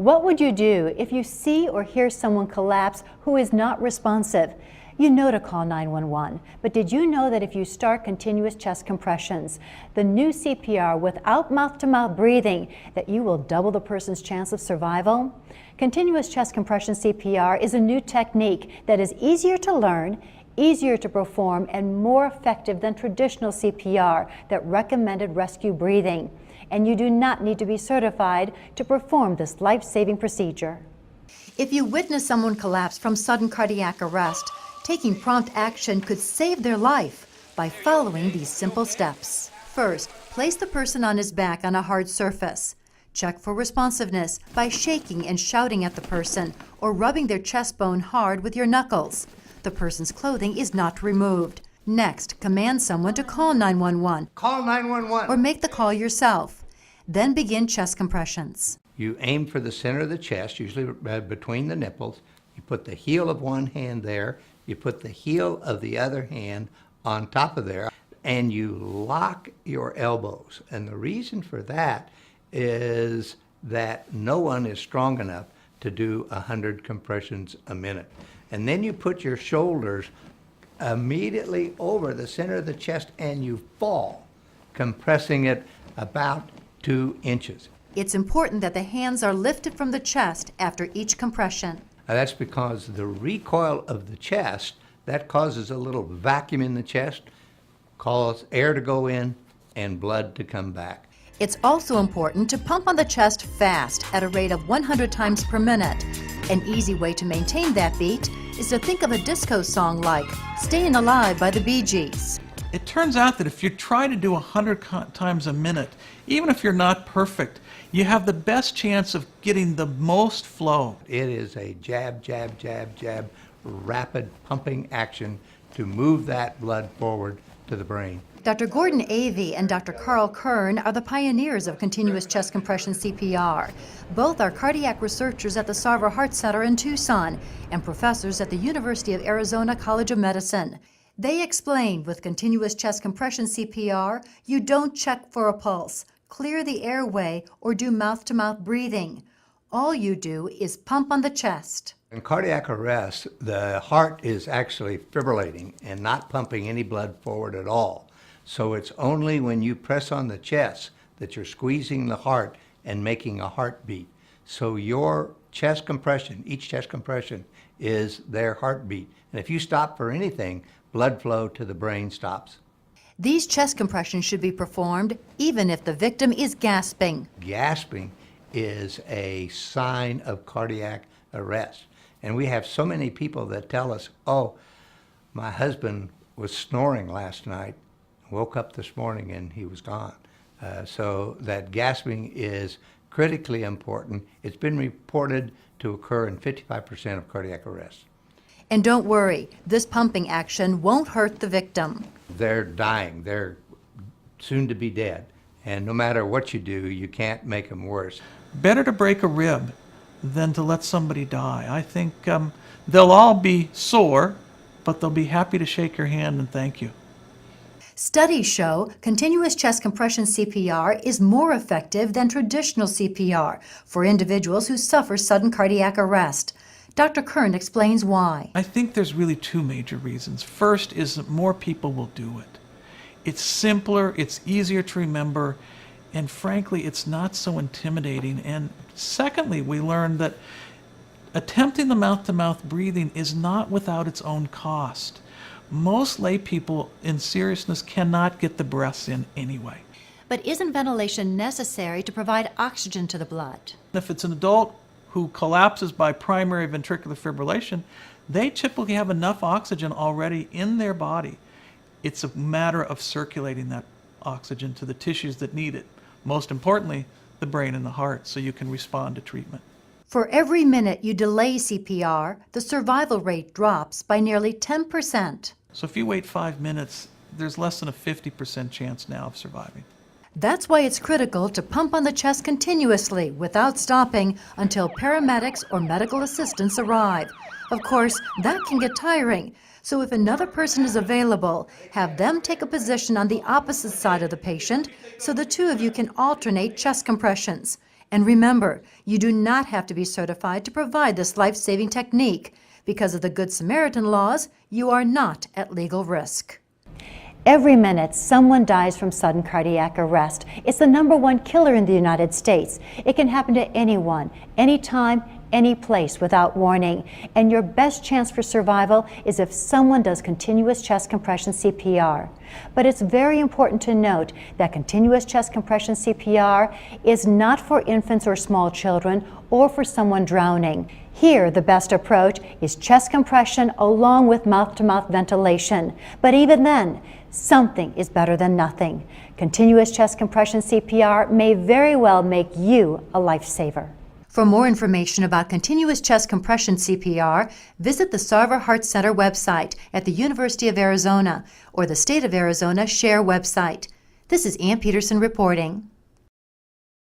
What would you do if you see or hear someone collapse who is not responsive? You know to call 911, but did you know that if you start continuous chest compressions, the new CPR without mouth-to-mouth breathing, that you will double the person's chance of survival? Continuous chest compression CPR is a new technique that is easier to learn, easier to perform, and more effective than traditional CPR that recommended rescue breathing. And you do not need to be certified to perform this life-saving procedure. If you witness someone collapse from sudden cardiac arrest, taking prompt action could save their life by following these simple steps. First, place the person on his back on a hard surface. Check for responsiveness by shaking and shouting at the person or rubbing their chest bone hard with your knuckles. The person's clothing is not removed. Next, command someone to call 911. Call 911. Or make the call yourself. Then begin chest compressions. You aim for the center of the chest, usually between the nipples. You put the heel of one hand there. You put the heel of the other hand on top of there, and you lock your elbows. And the reason for that is that no one is strong enough to do 100 compressions a minute. And then you put your shoulders immediately over the center of the chest and you fall, compressing it about 2 inches. It's important that the hands are lifted from the chest after each compression. Now that's because the recoil of the chest, that causes a little vacuum in the chest, causes air to go in and blood to come back. It's also important to pump on the chest fast at a rate of 100 times per minute. An easy way to maintain that beat is to think of a disco song like "Staying Alive" by the Bee Gees. It turns out that if you try to do 100 times a minute, even if you're not perfect, you have the best chance of getting the most flow. It is a jab, jab, jab, jab, rapid pumping action to move that blood forward to the brain. Dr. Gordon Avey and Dr. Carl Kern are the pioneers of continuous chest compression CPR. Both are cardiac researchers at the Sarver Heart Center in Tucson and professors at the University of Arizona College of Medicine. They explained with continuous chest compression CPR, you don't check for a pulse, clear the airway, or do mouth-to-mouth breathing. All you do is pump on the chest. In cardiac arrest, the heart is actually fibrillating and not pumping any blood forward at all. So it's only when you press on the chest that you're squeezing the heart and making a heartbeat. So your chest compression, each chest compression, is their heartbeat. And if you stop for anything, blood flow to the brain stops. These chest compressions should be performed even if the victim is gasping. Gasping is a sign of cardiac arrest. And we have so many people that tell us, oh, my husband was snoring last night, woke up this morning and he was gone. So that gasping is critically important. It's been reported to occur in 55% of cardiac arrests. And don't worry, this pumping action won't hurt the victim. They're dying. They're soon to be dead. And no matter what you do, you can't make them worse. Better to break a rib than to let somebody die. I think they'll all be sore, but they'll be happy to shake your hand and thank you. Studies show continuous chest compression CPR is more effective than traditional CPR for individuals who suffer sudden cardiac arrest. Dr. Kern explains why. I think there's really 2 major reasons. First is that more people will do it. It's simpler, it's easier to remember, and frankly, it's not so intimidating. And secondly, we learned that attempting the mouth-to-mouth breathing is not without its own cost. Most lay people in seriousness cannot get the breaths in anyway. But isn't ventilation necessary to provide oxygen to the blood? If it's an adult who collapses by primary ventricular fibrillation, they typically have enough oxygen already in their body. It's a matter of circulating that oxygen to the tissues that need it. Most importantly, the brain and the heart, so you can respond to treatment. For every minute you delay CPR, the survival rate drops by nearly 10%. So if you wait 5 minutes, there's less than a 50% chance now of surviving. That's why it's critical to pump on the chest continuously without stopping until paramedics or medical assistants arrive. Of course, that can get tiring. So if another person is available, have them take a position on the opposite side of the patient so the two of you can alternate chest compressions. And remember, you do not have to be certified to provide this life-saving technique. Because of the Good Samaritan laws, you are not at legal risk. Every minute, someone dies from sudden cardiac arrest. It's the #1 killer in the United States. It can happen to anyone, anytime, any place without warning. And your best chance for survival is if someone does continuous chest compression CPR. But it's very important to note that continuous chest compression CPR is not for infants or small children or for someone drowning. Here, the best approach is chest compression along with mouth-to-mouth ventilation. But even then, something is better than nothing. Continuous chest compression CPR may very well make you a lifesaver. For more information about continuous chest compression CPR, visit the Sarver Heart Center website at the University of Arizona or the State of Arizona SHARE website. This is Ann Peterson reporting.